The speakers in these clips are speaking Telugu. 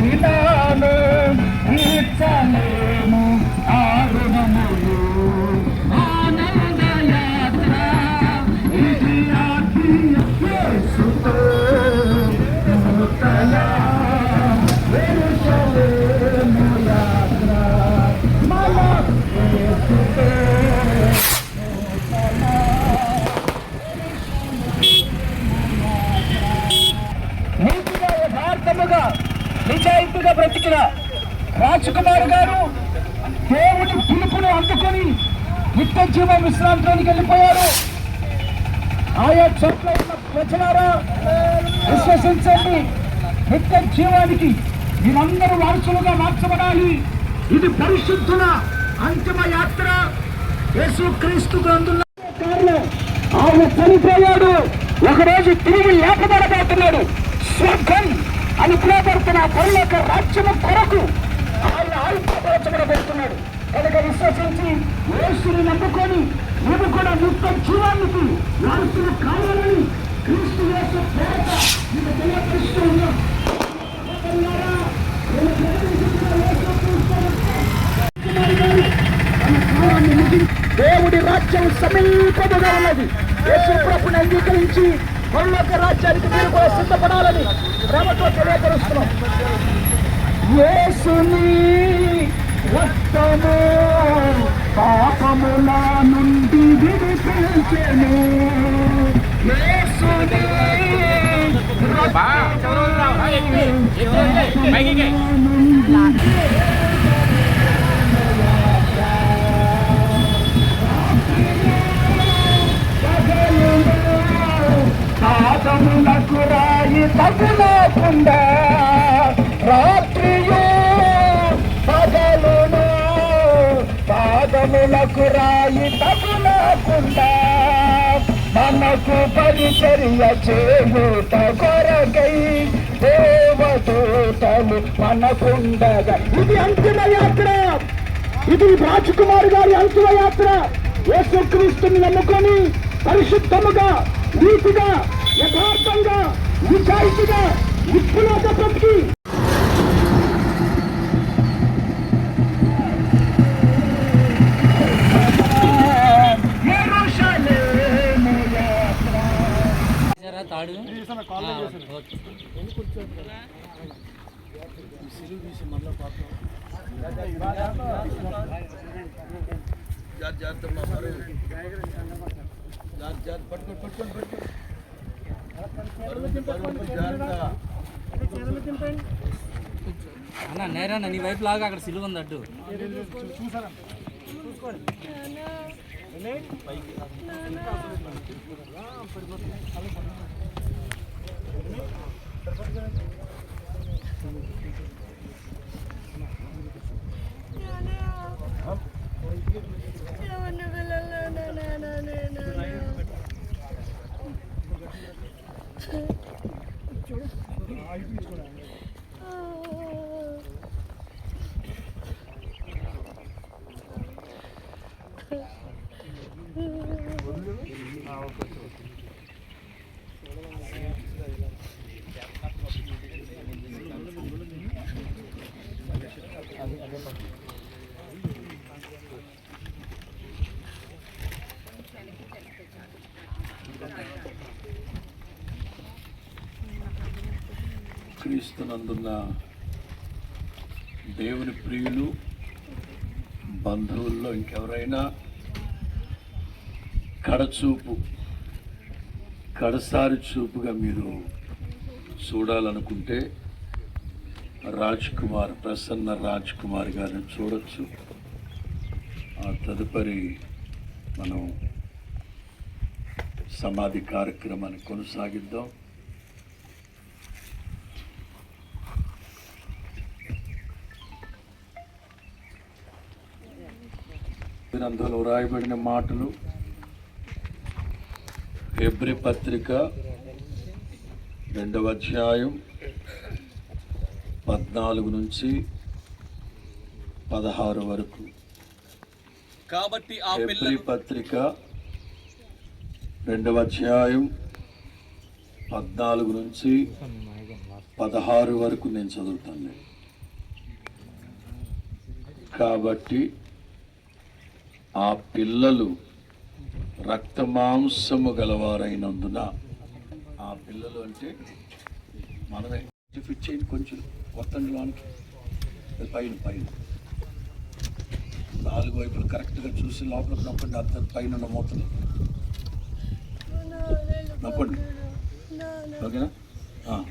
తీర్చినాను తీర్చలేము ఆ రుణములు ఆనంద యాత్ర ఇది యేసుతో నూతన యెరూషలేము యాత్ర మన యేసుతో నీతిగా యథార్థముగా నిజాయితీగా బ్రతికిన రాజకుమార్ గారు దేవుని పిలుపును అందుకొని నిత్య జీవ విశ్రాంతిలోనికి వెళ్ళిపోయారు. ఆయా చోట్ల ఉన్న ప్రజలారా విశ్వసించండి, నిత్య జీవానికి మీరందరూ వారసులుగా మార్చబడాలి. ఇది పరిశుద్ధుల అంతిమ యాత్ర. యేసుక్రీస్తు గ్రంథంలో ఆయన చనిపోయాడు, ఒకరోజు తిరిగి లేపబడబోతున్నాడు. స్వర్గం అని పిలువబడుతున్న పరలోక రాజ్యము కొరకు ఆయన ఆయుధపరచబడబోతున్నాడు. కనుక విశ్వసించి యేసుని నమ్ముకొని నువ్వు కూడా నిత్య జీవానికి వారసులు కావాలని క్రీస్తు యేసు పేరట మీకు తెలియపరుస్తూ ఉన్నాం. దేవుడి రాజ్యం సమీపముగా ఉన్నది. యేసు ప్రభుని అంగీకరించి పరలోక రాజ్యానికి మీరు కూడా సిద్ధపడాలని ప్రేమతో తెలియపరుస్తున్నాం. యేసుని రక్తము పాపముల నుండి విడిపించెను. యేసుని పాదములకు రాయి తగులకుండా రాత్రియో పగలును పాదములకు రాయి తగులకుండా మనకు పరిచర్య చేయుట కొరకై దేవదూతలు మనకుండగా. ఇది అంతిమ యాత్ర. ఇది రాజకుమార్ గారి అంతిమ యాత్ర. యేసుక్రీస్తుని నమ్ముకొని పరిశుద్ధముగా నీతిగా యథార్థంగా నిజాయితీగా నిప్పులోక బ్రతికి తాడు అన్న నేరన్న నీ వైపు లాగా అక్కడ సిలువ ఉంది అడ్డు. క్రీస్తునందున్న దేవుని ప్రియులు బంధువుల్లో ఇంకెవరైనా కడచూపు కడసారి చూపుగా మీరు చూడాలనుకుంటే ప్రసన్న రాజ్ కుమార్ గారిని చూడొచ్చు. ఆ తదుపరి మనం సమాధి కార్యక్రమాన్ని కొనసాగిద్దాం. అందులో రాయబడిన మాటలు హెబ్రీ పత్రిక 2వ అధ్యాయం 14 నుంచి 16 వరకు. కాబట్టి హెబ్రీ పత్రిక 2వ అధ్యాయం 14 నుంచి 16 వరకు నేను చదువుతాను. కాబట్టి ఆ పిల్లలు రక్త మాంసము గలవారైనందున, ఆ పిల్లలు అంటే మనమే ఫిట్ చేయండి, కొంచెం కొత్తండిలోనికి పైన పైన 4 వైపులు కరెక్ట్గా చూసి లోపలికి నొప్పండి. అర్థం పైన ఉన్న మూతలు నొప్పండి. ఓకేనా?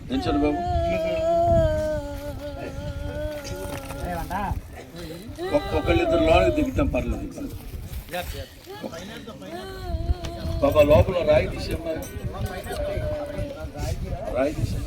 దించండి బాబు. ఒక్కొక్కళ్ళిద్దరు లోనికి దిగుతాం, పర్లేదు. బాబా లోపల రాయి తీసేమన్నారు, రాయి తీసేసాం.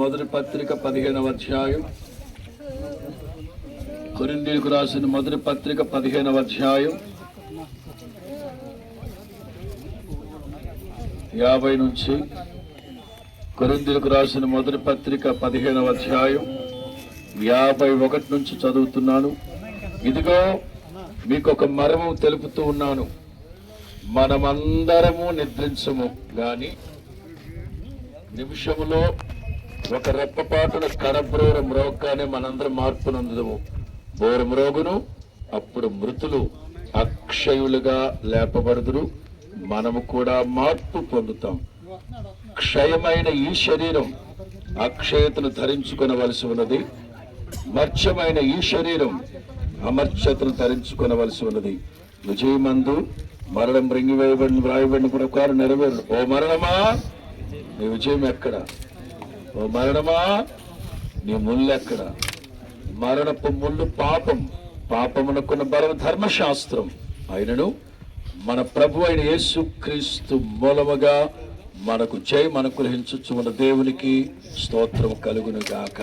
మొదటి పత్రిక 15వ అధ్యాయం. కొరింథీయులకు రాసిన మొదటి పత్రిక 15వ అధ్యాయం 50 నుంచి. కొరింథీయులకు రాసిన మొదటి పత్రిక 15వ అధ్యాయం 51 నుంచి చదువుతున్నాను. ఇదిగో మీకు ఒక మర్మం తెలుపుతూ ఉన్నాను, మనమందరము నిద్రించము గాని నిమిషములో ఒక రెప్పపాటున కరబ్రోర మ్రోగ్గానే మనందరం మార్పు నందుదము. బోర మ్రోగును, అప్పుడు మృతులు అక్షయులుగా లేపబడుదురు, మనము కూడా మార్పు పొందుతాం. క్షయమైన ఈ శరీరం అక్షయతను ధరించుకొనవలసి ఉన్నది, మర్త్యమైన ఈ శరీరం అమర్త్యతను ధరించుకొనవలసి ఉన్నది. విజయమందు మరణం రింగివేయబడిన వ్రాయబడిన ప్రకారం నెరవేరు. ఓ మరణమా, నీ విజయం ఎక్కడ? ఓ మరణమా, నీ ముళ్ళు ఎక్కడ? మరణపు ముళ్ళు పాపం, పాపమునకున్న బలం ధర్మశాస్త్రం. అయినను మన ప్రభు అయిన యేసుక్రీస్తు మూలముగా మనకు జయం అనుగ్రహించుచున్న దేవునికి స్తోత్రం కలుగును గాక.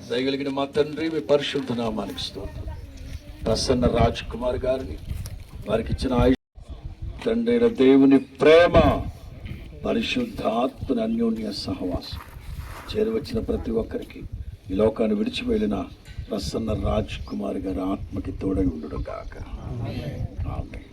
దయగలిగిన మా తండ్రి, మీ పరిశుద్ధ నామానికి స్తోత్రం. ప్రసన్న రాజ్ కుమార్ గారిని, వారికి ఇచ్చిన తండ్రి అయిన దేవుని ప్రేమ, పరిశుద్ధాత్మ అన్యోన్య సహవాసం చేరువచ్చిన ప్రతి ఒక్కరికి, ఈ లోకాన్ని విడిచి వెళ్ళిన ప్రసన్న రాజ్ కుమార్ గారి ఆత్మకి తోడై ఉండును గాక. ఆమేన్.